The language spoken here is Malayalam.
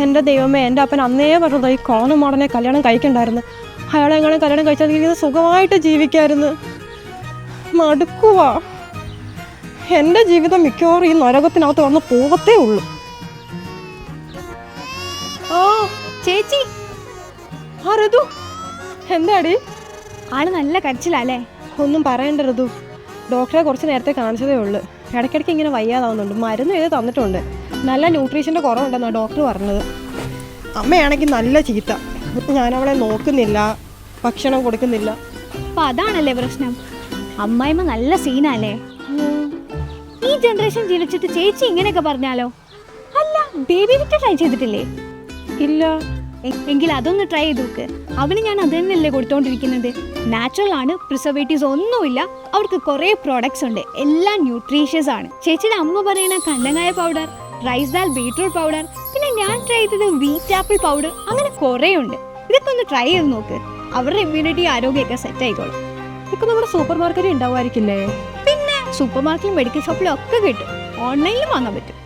എൻ്റെ ദൈവമേ, എൻ്റെ അപ്പൻ അന്നേ പറഞ്ഞത് ഈ കോണം മോടനെ കല്യാണം കഴിക്കണ്ടായിരുന്നു. അയാളെങ്ങനെ കല്യാണം കഴിച്ചാൽ സുഖമായിട്ട് ജീവിക്കായിരുന്നു. മടുക്കുവാ. എൻ്റെ ജീവിതം മിക്കവാറും ഈ നരകത്തിനകത്ത് വന്ന് പോകത്തേ ഉള്ളൂ. ഓ ചേച്ചി, ആ ഋതു, എന്താടി? ആള് നല്ല കരച്ചിലല്ലേ? ഒന്നും പറയണ്ട ഋതു, ഡോക്ടറെ കുറച്ച് നേരത്തെ കാണിച്ചതേ ഉള്ളൂ. ഇടയ്ക്കിടയ്ക്ക് ഇങ്ങനെ വയ്യാതാവുന്നുണ്ട്. മരുന്ന് ചെയ്ത് തന്നിട്ടുണ്ട്. നല്ല ന്യൂട്രീഷൻ്റെ കുറവുണ്ടെന്നാണ് ഡോക്ടർ പറഞ്ഞത്. അമ്മയാണെങ്കിൽ നല്ല ചീത്ത. ഞാനവളെ നോക്കുന്നില്ല, ഭക്ഷണം കൊടുക്കുന്നില്ല. അപ്പൊ അതാണല്ലേ പ്രശ്നം. അമ്മായിമ്മ നല്ല സീനല്ലേ? ഈ ജനറേഷൻ ജീവിച്ചിട്ട് ചേച്ചി ഇങ്ങനെയൊക്കെ പറഞ്ഞാലോ? അല്ല, ബേബി വിറ്റ് ട്രൈ ചെയ്തിട്ടില്ലേ? ഇല്ല. എങ്കിൽ അതൊന്ന് ട്രൈ ചെയ്ത് നോക്ക്. അവന് ഞാൻ അത് തന്നെയല്ലേ കൊടുത്തോണ്ടിരിക്കുന്നത്. നാച്ചുറൽ ആണ്, പ്രിസർവേറ്റീവ്സ് ഒന്നുമില്ല. അവർക്ക് കുറേ പ്രോഡക്ട്സ് ഉണ്ട്, എല്ലാം ന്യൂട്രീഷ്യസ് ആണ്. ചേച്ചിയുടെ അമ്മ പറയുന്ന കണ്ടങ്ങായ powder, rice dal beetroot powder, പിന്നെ ഞാൻ ട്രൈ ചെയ്തത് വീറ്റ് ആപ്പിൾ പൗഡർ, അങ്ങനെ കുറേ ഉണ്ട്. ഇതൊക്കെ ഒന്ന് ട്രൈ ചെയ്ത് നോക്ക്. അവരുടെ ഇമ്മ്യൂണിറ്റി ആരോഗ്യമൊക്കെ സെറ്റ് ആയിക്കോളും. ഇതൊക്കെ നമ്മുടെ സൂപ്പർ മാർക്കറ്റിൽ ഉണ്ടാവുമായിരിക്കില്ലേ? പിന്നെ സൂപ്പർ മാർക്കറ്റിലും മെഡിക്കൽ ഷോപ്പിലും ഒക്കെ കിട്ടും. ഓൺലൈനിലും വാങ്ങാൻ പറ്റും.